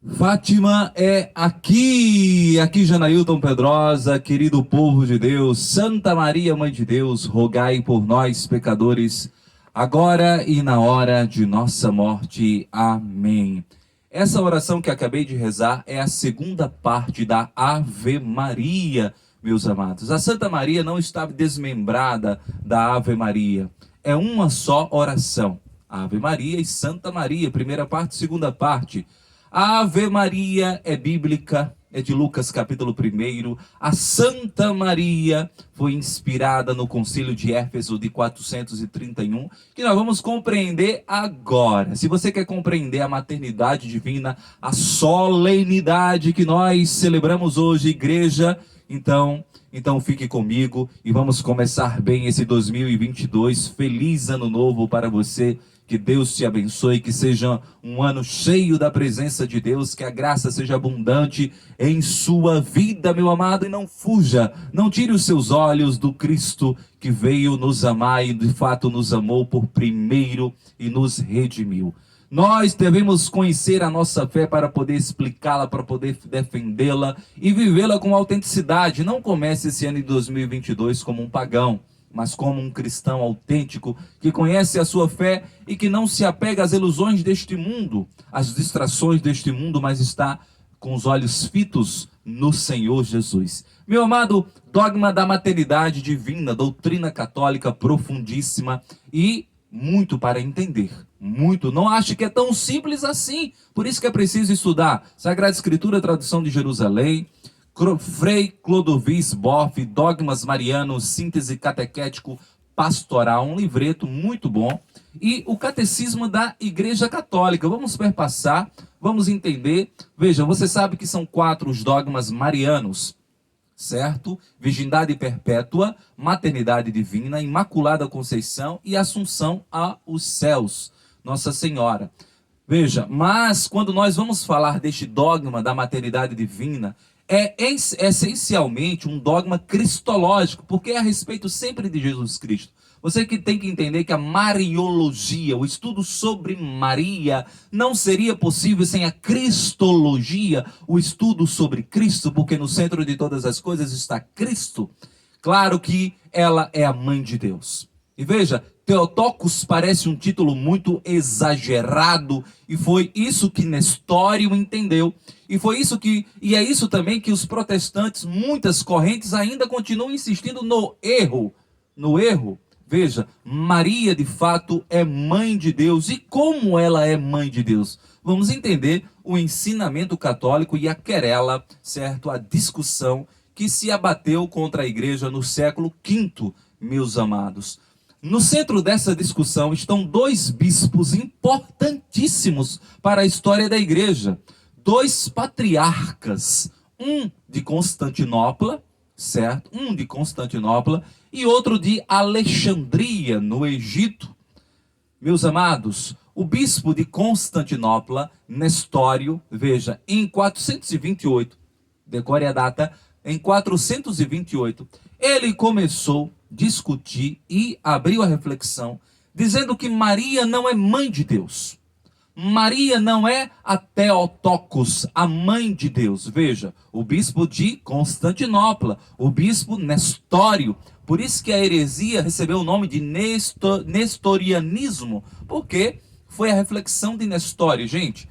Fátima é aqui Janailton Pedrosa, querido povo de Deus, Santa Maria, Mãe de Deus, rogai por nós, pecadores, agora e na hora de nossa morte. Amém. Essa oração que acabei de rezar é a segunda parte da Ave Maria, meus amados. A Santa Maria não está desmembrada da Ave Maria, é uma só oração. Ave Maria e Santa Maria, primeira parte, segunda parte. A Ave Maria é bíblica, é de Lucas capítulo 1. A Santa Maria foi inspirada no Concílio de Éfeso de 431, que nós vamos compreender agora. Se você quer compreender a maternidade divina, a solenidade que nós celebramos hoje, igreja, então fique comigo e vamos começar bem esse 2022. Feliz ano novo para você. Que Deus te abençoe, que seja um ano cheio da presença de Deus, que a graça seja abundante em sua vida, meu amado, e não fuja, não tire os seus olhos do Cristo que veio nos amar e de fato nos amou por primeiro e nos redimiu. Nós devemos conhecer a nossa fé para poder explicá-la, para poder defendê-la e vivê-la com autenticidade. Não comece esse ano de 2022 como um pagão, mas como um cristão autêntico, que conhece a sua fé e que não se apega às ilusões deste mundo, às distrações deste mundo, mas está com os olhos fitos no Senhor Jesus. Meu amado, dogma da maternidade divina, doutrina católica profundíssima e muito para entender. Muito. Não ache que é tão simples assim. Por isso que é preciso estudar Sagrada Escritura, tradução de Jerusalém, Frei Clodovis Boff, Dogmas Marianos, Síntese Catequético Pastoral, um livreto muito bom. E o Catecismo da Igreja Católica. Vamos perpassar, vamos entender. Veja, você sabe que são 4 os dogmas marianos, certo? Virgindade perpétua, maternidade divina, Imaculada Conceição e Assunção aos céus, Nossa Senhora. Veja, mas quando nós vamos falar deste dogma da maternidade divina, é essencialmente um dogma cristológico, porque é a respeito sempre de Jesus Cristo. Você que tem que entender que a Mariologia, o estudo sobre Maria, não seria possível sem a Cristologia, o estudo sobre Cristo, porque no centro de todas as coisas está Cristo. Claro que ela é a mãe de Deus. E veja, Theotokos parece um título muito exagerado, e foi isso que Nestório entendeu. E é isso também que os protestantes, muitas correntes, ainda continuam insistindo no erro. No erro. Veja, Maria de fato é mãe de Deus. E como ela é mãe de Deus? Vamos entender o ensinamento católico e a querela, certo? A discussão que se abateu contra a igreja no século V, meus amados. No centro dessa discussão estão 2 bispos importantíssimos para a história da igreja. 2 patriarcas, um de Constantinopla, certo? Um de Constantinopla e outro de Alexandria, no Egito. Meus amados, o bispo de Constantinopla, Nestório, veja, em 428, decore a data, em 428, ele começou a discutir e abriu a reflexão, dizendo que Maria não é mãe de Deus. Maria não é a Theotokos, a mãe de Deus. Veja, o bispo de Constantinopla, o bispo Nestório. Por isso que a heresia recebeu o nome de nestorianismo, porque foi a reflexão de Nestório. Gente,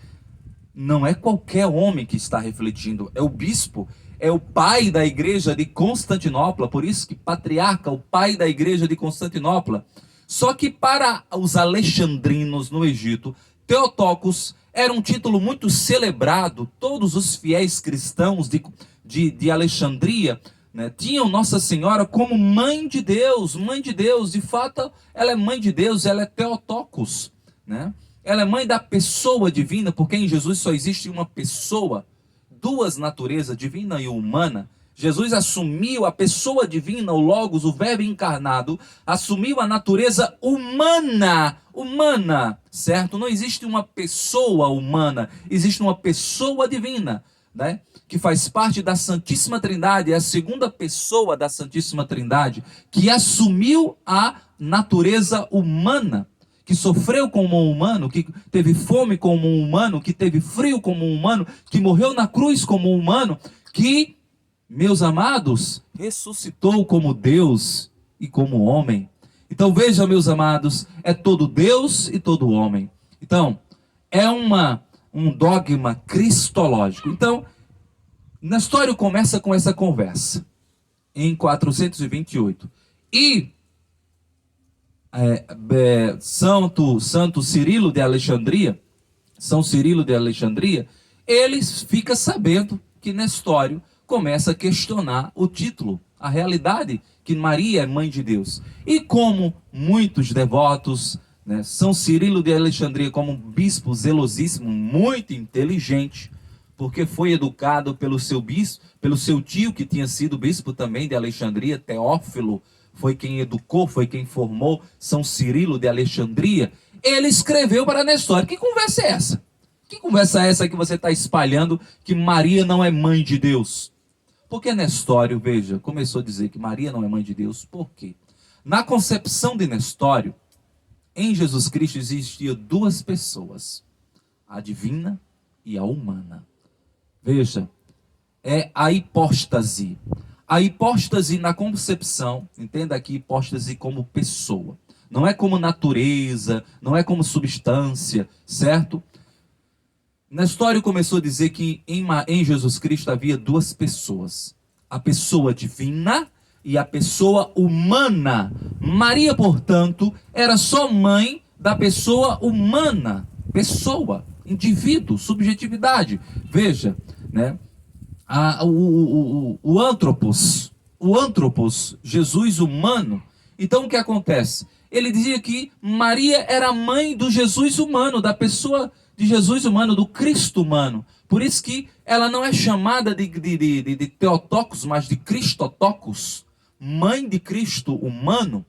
não é qualquer homem que está refletindo, é o bispo, é o pai da igreja de Constantinopla, por isso que patriarca, o pai da igreja de Constantinopla. Só que para os alexandrinos no Egito, Theotokos era um título muito celebrado. Todos os fiéis cristãos de Alexandria, né, tinham Nossa Senhora como mãe de Deus. Mãe de Deus, de fato, ela é mãe de Deus, ela é Theotokos, né? Ela é mãe da pessoa divina, porque em Jesus só existe uma pessoa, 2 naturezas, divina e humana. Jesus assumiu a pessoa divina, o Logos, o Verbo encarnado, assumiu a natureza humana, certo? Não existe uma pessoa humana, existe uma pessoa divina, né? Que faz parte da Santíssima Trindade, é a segunda pessoa da Santíssima Trindade, que assumiu a natureza humana, que sofreu como um humano, que teve fome como um humano, que teve frio como um humano, que morreu na cruz como um humano, que, meus amados, ressuscitou como Deus e como homem. Então veja, meus amados, é todo Deus e todo homem. Então, é um dogma cristológico. Então, Nestório começa com essa conversa, em 428. E Santo Cirilo de Alexandria, São Cirilo de Alexandria, ele fica sabendo que Nestório começa a questionar o título, a realidade que Maria é mãe de Deus. E como muitos devotos, né, São Cirilo de Alexandria, como um bispo zelosíssimo, muito inteligente, porque foi educado pelo seu bispo, pelo seu tio, que tinha sido bispo também de Alexandria, Teófilo, foi quem educou, foi quem formou São Cirilo de Alexandria. Ele escreveu para Nestório. Que conversa é essa? Que conversa é essa que você está espalhando que Maria não é mãe de Deus? Porque Nestório, veja, começou a dizer que Maria não é mãe de Deus. Por quê? Na concepção de Nestório, em Jesus Cristo existiam duas pessoas, a divina e a humana. Veja, é a hipóstase. A hipóstase na concepção, entenda aqui hipóstase como pessoa. Não é como natureza, não é como substância, certo? Nestório começou a dizer que em Jesus Cristo havia duas pessoas. A pessoa divina e a pessoa humana. Maria, portanto, era só mãe da pessoa humana. Pessoa, indivíduo, subjetividade. Veja, né? O antropos, Jesus humano. Então o que acontece? Ele dizia que Maria era mãe do Jesus humano, da pessoa de Jesus humano, do Cristo humano. Por isso que ela não é chamada de Theotokos, mas de Cristotokos, mãe de Cristo humano.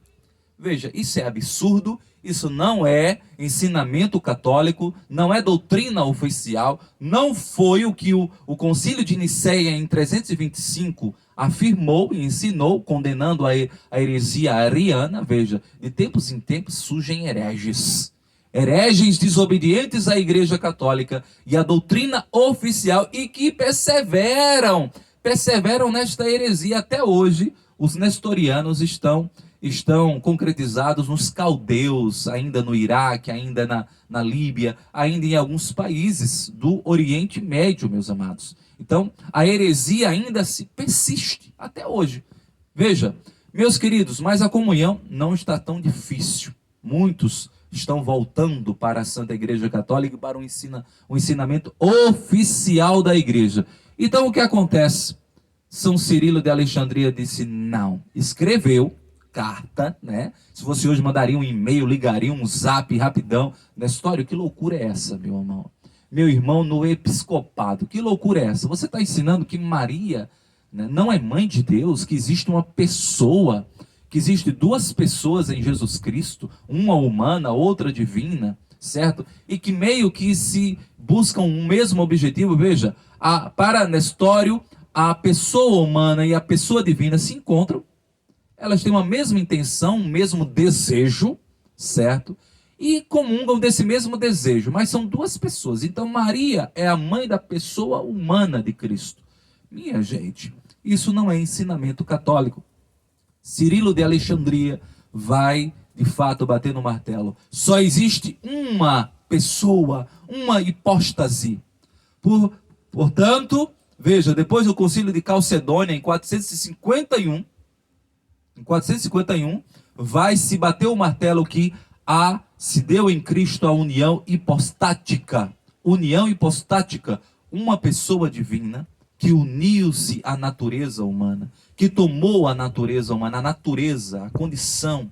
Veja, isso é absurdo, isso não é ensinamento católico, não é doutrina oficial, não foi o que o Concílio de Nicéia em 325 afirmou e ensinou, condenando a heresia ariana. Veja, de tempos em tempos surgem hereges desobedientes à Igreja Católica e à doutrina oficial e que perseveram nesta heresia até hoje. Os nestorianos estão concretizados nos caldeus, ainda no Iraque, ainda na Líbia, ainda em alguns países do Oriente Médio, meus amados. Então, a heresia ainda se persiste até hoje. Veja, meus queridos, mas a comunhão não está tão difícil. Muitos estão voltando para a Santa Igreja Católica e para o ensinamento oficial da Igreja. Então, o que acontece? São Cirilo de Alexandria disse não. Escreveu carta, né? Se você hoje mandaria um e-mail, ligaria um zap rapidão. Nestório, que loucura é essa, meu irmão? Meu irmão, no episcopado, que loucura é essa? Você está ensinando que Maria, né, não é mãe de Deus, que existe uma pessoa, que existe duas pessoas em Jesus Cristo, uma humana, outra divina, certo? E que meio que se buscam o mesmo objetivo. Veja, para Nestório, a pessoa humana e a pessoa divina se encontram, elas têm uma mesma intenção, um mesmo desejo, certo? E comungam desse mesmo desejo, mas são duas pessoas. Então Maria é a mãe da pessoa humana de Cristo. Minha gente, isso não é ensinamento católico. Cirilo de Alexandria vai, de fato, bater no martelo. Só existe uma pessoa, uma hipóstase. Portanto, veja, depois do concílio de Calcedônia, em 451, vai se bater o martelo que se deu em Cristo a união hipostática. União hipostática, uma pessoa divina que uniu-se à natureza humana, que tomou a natureza humana, a natureza, a condição.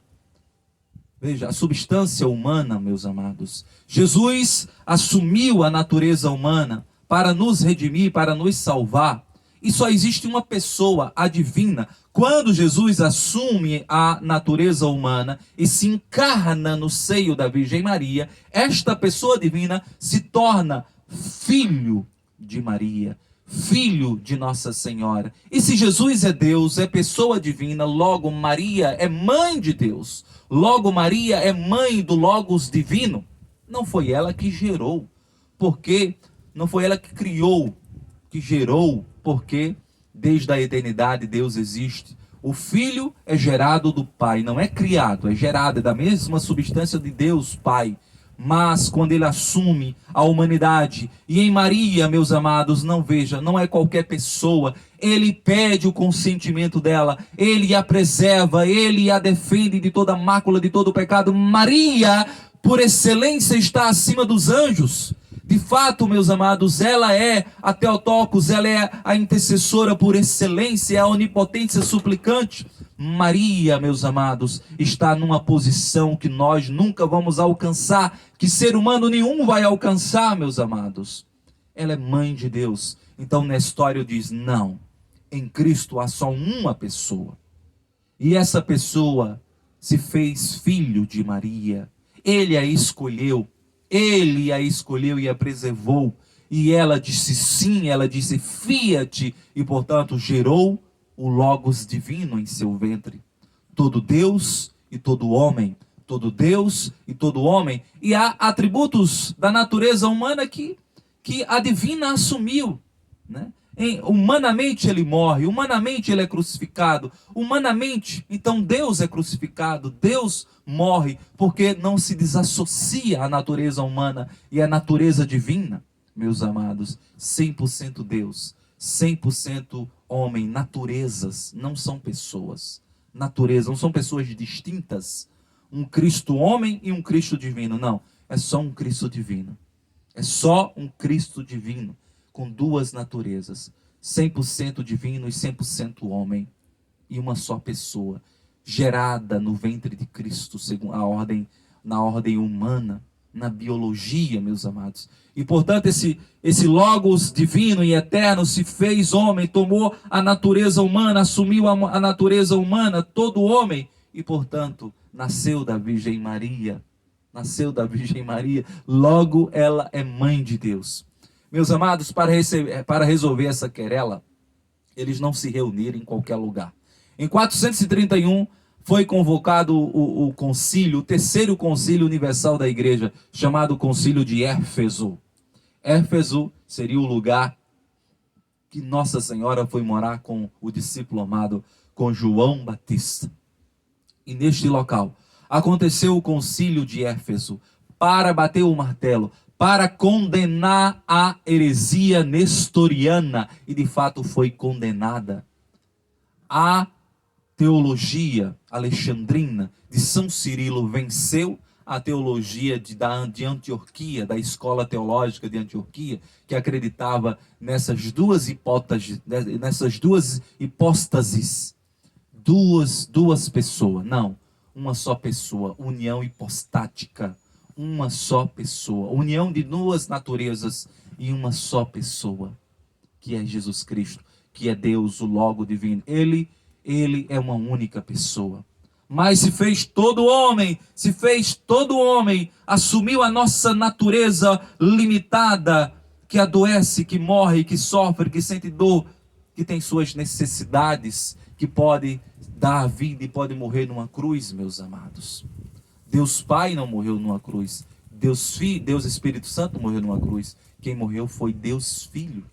Veja, a substância humana, meus amados. Jesus assumiu a natureza humana para nos redimir, para nos salvar. E só existe uma pessoa, a divina. Quando Jesus assume a natureza humana e se encarna no seio da Virgem Maria, esta pessoa divina se torna filho de Maria, filho de Nossa Senhora. E se Jesus é Deus, é pessoa divina, logo Maria é mãe de Deus. Logo Maria é mãe do Logos divino. Não foi ela que gerou, porque não foi ela que criou, que gerou, porque desde a eternidade Deus existe. O Filho é gerado do Pai, não é criado, é gerado, é da mesma substância de Deus Pai. Mas quando ele assume a humanidade, e em Maria, meus amados, não veja, não é qualquer pessoa, ele pede o consentimento dela, ele a preserva, ele a defende de toda mácula, de todo pecado. Maria, por excelência, está acima dos anjos. De fato, meus amados, ela é a Theotokos, ela é a intercessora por excelência, é a onipotência suplicante. Maria, meus amados, está numa posição que nós nunca vamos alcançar, que ser humano nenhum vai alcançar, meus amados. Ela é mãe de Deus. Então Nestório diz, não, em Cristo há só uma pessoa. E essa pessoa se fez filho de Maria. Ele a escolheu e a preservou. E ela disse sim, ela disse fiat, e portanto gerou o Logos divino em seu ventre. Todo Deus e todo homem. Todo Deus e todo homem. E há atributos da natureza humana que a divina assumiu, né? Humanamente ele morre, humanamente ele é crucificado, humanamente, então Deus é crucificado, Deus morre, porque não se desassocia a natureza humana e a natureza divina, meus amados. 100% Deus, 100% homem. Naturezas não são pessoas, natureza, não são pessoas distintas, um Cristo homem e um Cristo divino, não, é só um Cristo divino, é só um Cristo divino, com duas naturezas, 100% divino e 100% homem, e uma só pessoa, gerada no ventre de Cristo, segundo na ordem humana, na biologia, meus amados. E portanto esse Logos divino e eterno se fez homem, tomou a natureza humana, assumiu a natureza humana, todo homem, e portanto nasceu da Virgem Maria, logo ela é mãe de Deus. Meus amados, para resolver essa querela, eles não se reuniram em qualquer lugar. Em 431, foi convocado o concílio, o terceiro concílio universal da igreja, chamado concílio de Éfeso. Éfeso seria o lugar que Nossa Senhora foi morar com o discípulo amado, com João Batista. E neste local, aconteceu o concílio de Éfeso, para bater o martelo, para condenar a heresia nestoriana, e de fato foi condenada. A teologia alexandrina de São Cirilo venceu a teologia de Antioquia, da escola teológica de Antioquia, que acreditava nessas duas hipóstases, duas pessoas, não, uma só pessoa, união hipostática. Uma só pessoa, união de duas naturezas e uma só pessoa, que é Jesus Cristo, que é Deus, o Logo divino. Ele é uma única pessoa, mas se fez todo homem, assumiu a nossa natureza limitada, que adoece, que morre, que sofre, que sente dor, que tem suas necessidades, que pode dar a vida e pode morrer numa cruz, meus amados. Deus Pai não morreu numa cruz. Deus Filho, Deus Espírito Santo morreu numa cruz. Quem morreu foi Deus Filho,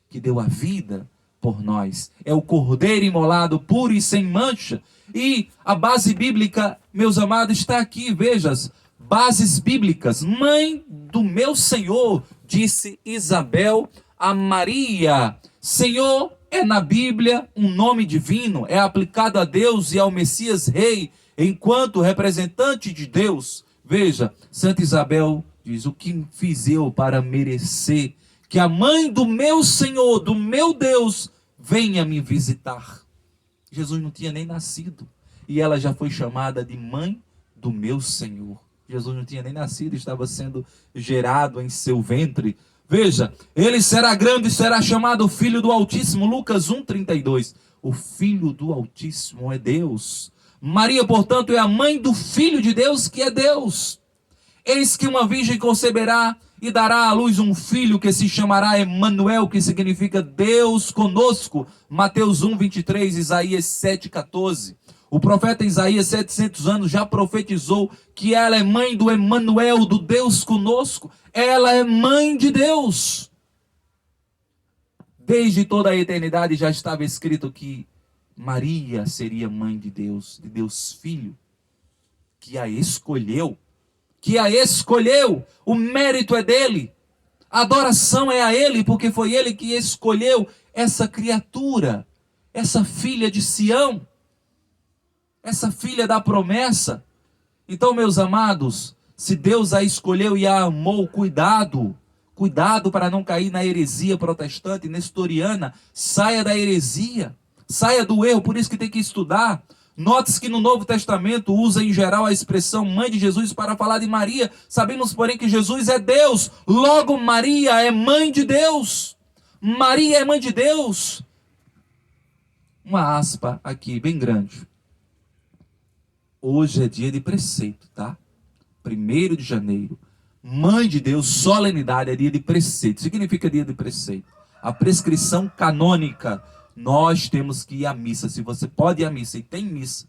que deu a vida por nós. É o Cordeiro imolado, puro e sem mancha. E a base bíblica, meus amados, está aqui. Veja, bases bíblicas. Mãe do meu Senhor, disse Isabel a Maria. Senhor é na Bíblia um nome divino. É aplicado a Deus e ao Messias Rei, enquanto representante de Deus. Veja, Santa Isabel diz, o que fiz eu para merecer que a mãe do meu Senhor, do meu Deus, venha me visitar? Jesus não tinha nem nascido, e ela já foi chamada de mãe do meu Senhor. Jesus não tinha nem nascido, estava sendo gerado em seu ventre. Veja, ele será grande e será chamado Filho do Altíssimo, Lucas 1,32. O Filho do Altíssimo é Deus. Maria, portanto, é a mãe do Filho de Deus, que é Deus. Eis que uma virgem conceberá e dará à luz um filho que se chamará Emanuel, que significa Deus conosco. Mateus 1, 23, Isaías 7, 14. O profeta Isaías, 700 anos, já profetizou que ela é mãe do Emanuel, do Deus conosco. Ela é mãe de Deus. Desde toda a eternidade já estava escrito que Maria seria mãe de Deus Filho, que a escolheu, o mérito é dele, a adoração é a ele, porque foi ele que escolheu essa criatura, essa filha de Sião, essa filha da promessa. Então, meus amados, se Deus a escolheu e a amou, cuidado para não cair na heresia protestante, nestoriana. Saia da heresia, saia do erro, por isso que tem que estudar. Note-se que no Novo Testamento usa em geral a expressão mãe de Jesus para falar de Maria. Sabemos, porém, que Jesus é Deus, logo Maria é mãe de Deus. Maria é mãe de Deus. Uma aspa aqui, bem grande. Hoje é dia de preceito, tá? 1º de janeiro. Mãe de Deus, solenidade, é dia de preceito. Significa dia de preceito. A prescrição canônica. Nós temos que ir à missa. Se você pode ir à missa e tem missa,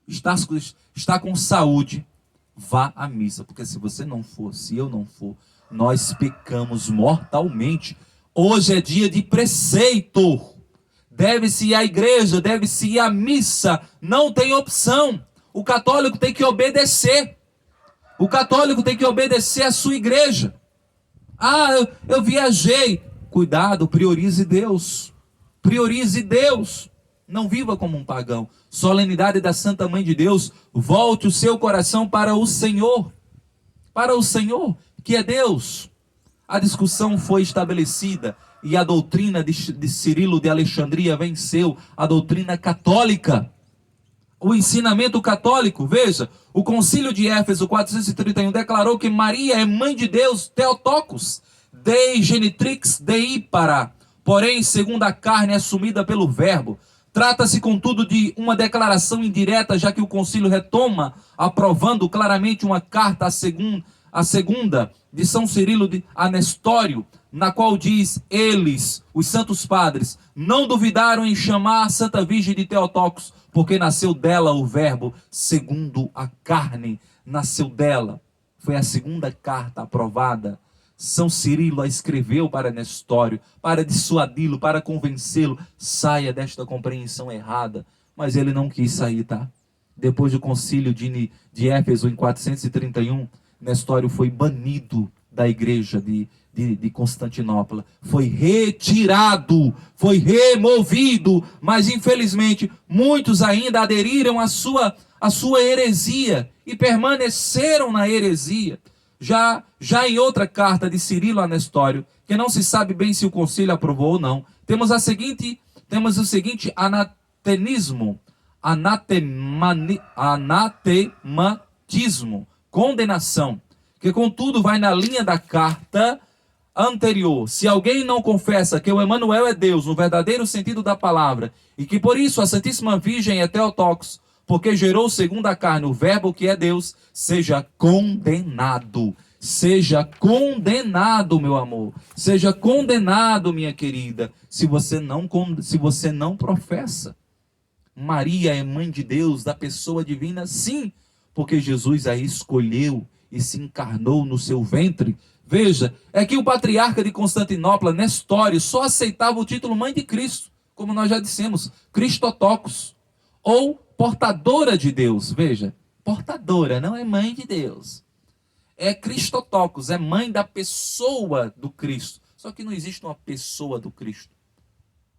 está com saúde, vá à missa. Porque se você não for, se eu não for, nós pecamos mortalmente. Hoje é dia de preceito. Deve-se ir à igreja, deve-se ir à missa. Não tem opção. O católico tem que obedecer. O católico tem que obedecer à sua igreja. Ah, eu viajei. Cuidado, priorize Deus. Priorize Deus. Não viva como um pagão. Solenidade da Santa Mãe de Deus. Volte o seu coração para o Senhor. Para o Senhor, que é Deus. A discussão foi estabelecida e a doutrina de Cirilo de Alexandria venceu. A doutrina católica. O ensinamento católico, veja, o concílio de Éfeso 431 declarou que Maria é mãe de Deus, Theotokos, Dei genitrix Dei para, porém, segundo a carne assumida pelo verbo. Trata-se, contudo, de uma declaração indireta, já que o concílio retoma, aprovando claramente uma carta, a segunda de São Cirilo a Nestório, na qual diz: eles, os santos padres, não duvidaram em chamar a Santa Virgem de Theotokos, porque nasceu dela o verbo, segundo a carne, nasceu dela. Foi a segunda carta aprovada. São Cirilo a escreveu para Nestório, para dissuadi-lo, para convencê-lo. Saia desta compreensão errada. Mas ele não quis sair, tá? Depois do concílio de Éfeso, em 431, Nestório foi banido da igreja de Constantinopla. Foi retirado, foi removido, mas infelizmente muitos ainda aderiram à sua heresia e permaneceram na heresia. Já em outra carta de Cirilo a Nestório, que não se sabe bem se o concílio aprovou ou não, temos o seguinte anatematismo, condenação, que contudo vai na linha da carta anterior. Se alguém não confessa que o Emanuel é Deus no verdadeiro sentido da palavra, e que por isso a Santíssima Virgem é Theotokos, porque gerou segundo a carne o verbo que é Deus, seja condenado. Seja condenado, meu amor. Seja condenado, minha querida, se você não professa. Maria é mãe de Deus, da pessoa divina, sim, porque Jesus a escolheu e se encarnou no seu ventre. Veja, é que o patriarca de Constantinopla, Nestório, só aceitava o título mãe de Cristo, como nós já dissemos, Christotokos, ou portadora de Deus. Veja, portadora, não é mãe de Deus. É Christotokos, é mãe da pessoa do Cristo. Só que não existe uma pessoa do Cristo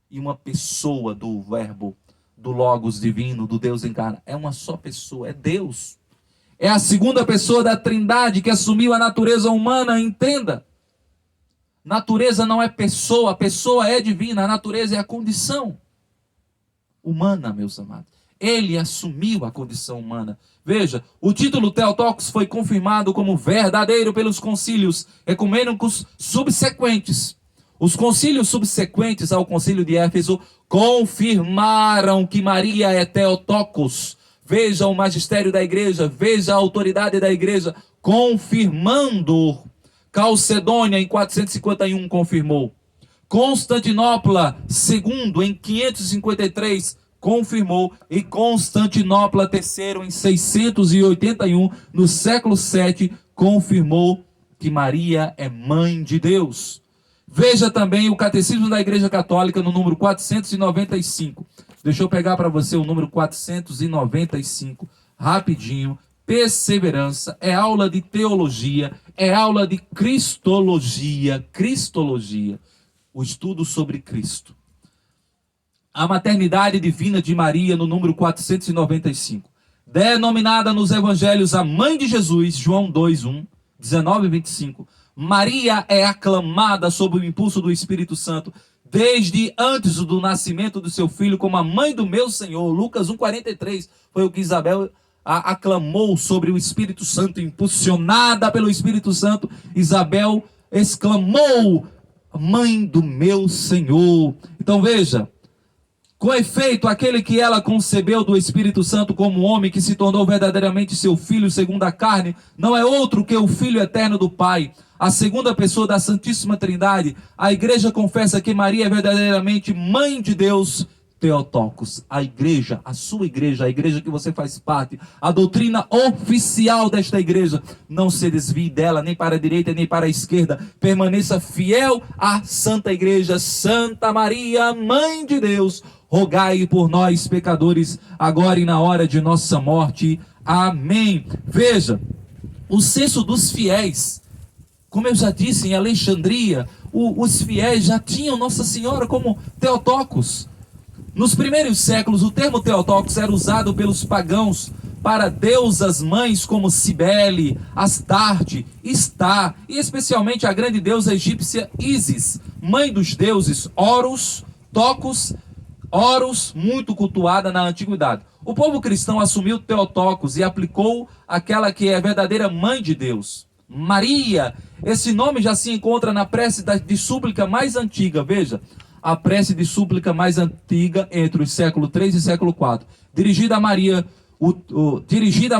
e uma pessoa do Verbo, do Logos divino, do Deus encarnado. É uma só pessoa, é Deus. É a segunda pessoa da Trindade que assumiu a natureza humana, entenda. Natureza não é pessoa, a pessoa é divina, a natureza é a condição humana, meus amados. Ele assumiu a condição humana. Veja, o título Theotokos foi confirmado como verdadeiro pelos concílios ecumênicos subsequentes. Os concílios subsequentes ao concílio de Éfeso confirmaram que Maria é Theotokos. Veja o magistério da igreja, veja a autoridade da igreja confirmando Calcedônia, em 451, confirmou. Constantinopla II, em 553, confirmou. E Constantinopla III, em 681, no século VII, confirmou que Maria é mãe de Deus. Veja também o Catecismo da Igreja Católica no número 495. Deixa eu pegar para você o número 495, rapidinho. Perseverança, é aula de teologia, é aula de cristologia, o estudo sobre Cristo. A maternidade divina de Maria no número 495. Denominada nos evangelhos a mãe de Jesus, João 2:1, 19 e 25. Maria é aclamada sob o impulso do Espírito Santo desde antes do nascimento do seu filho como a mãe do meu Senhor. Lucas 1:43 foi o que Isabel aclamou sobre o Espírito Santo, impulsionada pelo Espírito Santo. Isabel exclamou: mãe do meu Senhor. Então veja, com efeito, aquele que ela concebeu do Espírito Santo como homem, que se tornou verdadeiramente seu filho segundo a carne, não é outro que o Filho eterno do Pai, a segunda pessoa da Santíssima Trindade. A igreja confessa que Maria é verdadeiramente mãe de Deus, Theotokos. A igreja, a sua igreja, a igreja que você faz parte, a doutrina oficial desta igreja, não se desvie dela, nem para a direita, nem para a esquerda. Permaneça fiel à Santa Igreja. Santa Maria, Mãe de Deus, rogai por nós, pecadores, agora e na hora de nossa morte. Amém. Veja, o censo dos fiéis, como eu já disse, em Alexandria, os fiéis já tinham Nossa Senhora como Theotokos. Nos primeiros séculos, o termo Theotokos era usado pelos pagãos para deusas mães como Cibele, Astarte, Istá, e especialmente a grande deusa egípcia Ísis, mãe dos deuses Horus, Tocos, Horus, muito cultuada na antiguidade. O povo cristão assumiu Theotokos e aplicou aquela que é a verdadeira mãe de Deus, Maria. Esse nome já se encontra na prece de súplica mais antiga. Veja, a prece de súplica mais antiga entre os século III e século IV, dirigida a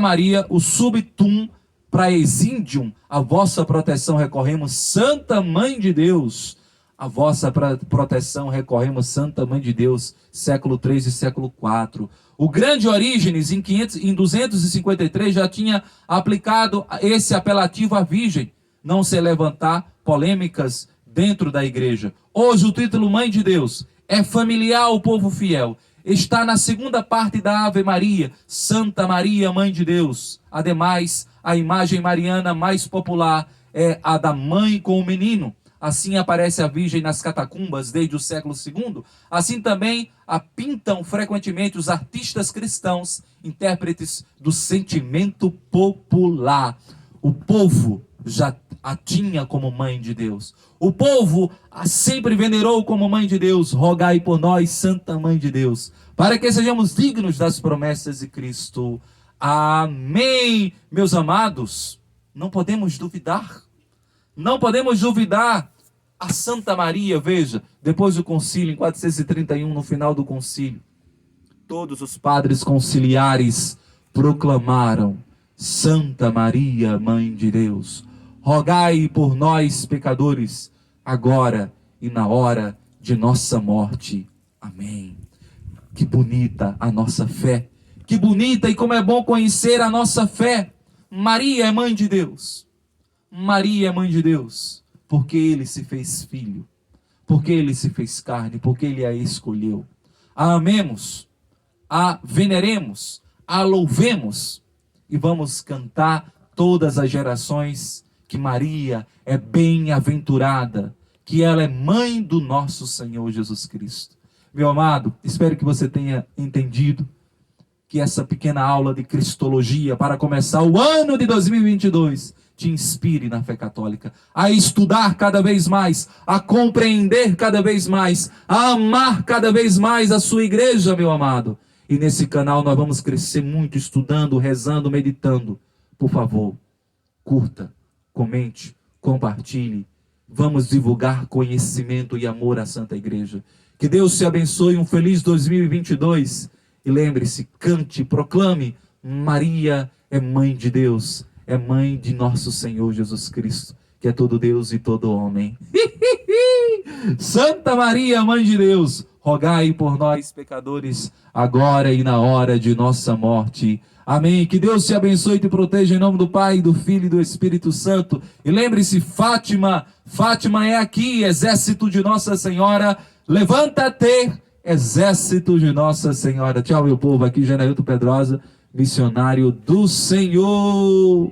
Maria, o subtum praesindium, a vossa proteção recorremos, Santa Mãe de Deus. A vossa proteção recorremos, Santa Mãe de Deus, século III e século IV. O grande Orígenes, em 253, já tinha aplicado esse apelativo à Virgem, não se levantar polêmicas dentro da igreja. Hoje o título Mãe de Deus é familiar ao povo fiel. Está na segunda parte da Ave Maria, Santa Maria, Mãe de Deus. Ademais, a imagem mariana mais popular é a da mãe com o menino. Assim aparece a Virgem nas catacumbas desde o século II. Assim também a pintam frequentemente os artistas cristãos, intérpretes do sentimento popular. O povo já a tinha como mãe de Deus. O povo a sempre venerou como mãe de Deus. Rogai por nós, Santa Mãe de Deus, para que sejamos dignos das promessas de Cristo. Amém. Meus amados, não podemos duvidar. Não podemos duvidar. A Santa Maria, veja, depois do concílio, em 431, no final do concílio, todos os padres conciliares proclamaram: Santa Maria, Mãe de Deus, rogai por nós, pecadores, agora e na hora de nossa morte. Amém. Que bonita a nossa fé. Que bonita e como é bom conhecer a nossa fé. Maria é Mãe de Deus. Maria é Mãe de Deus, porque Ele se fez filho, porque Ele se fez carne, porque Ele a escolheu. A amemos, a veneremos, a louvemos e vamos cantar todas as gerações que Maria é bem-aventurada, que ela é mãe do nosso Senhor Jesus Cristo. Meu amado, espero que você tenha entendido que essa pequena aula de cristologia para começar o ano de 2022 te inspire na fé católica, a estudar cada vez mais, a compreender cada vez mais, a amar cada vez mais a sua igreja, meu amado. E nesse canal nós vamos crescer muito estudando, rezando, meditando. Por favor, curta, comente, compartilhe. Vamos divulgar conhecimento e amor à Santa Igreja. Que Deus te abençoe, um feliz 2022. E lembre-se, cante, proclame: Maria é Mãe de Deus, é Mãe de nosso Senhor Jesus Cristo. que é todo Deus e todo homem. Santa Maria, Mãe de Deus, rogai por nós, pecadores, agora e na hora de nossa morte. Amém. Que Deus te abençoe e te proteja em nome do Pai, do Filho e do Espírito Santo. E lembre-se, Fátima é aqui, exército de Nossa Senhora. Levanta-te, exército de Nossa Senhora. Tchau, meu povo. Aqui Genailton Pedrosa, missionário do Senhor.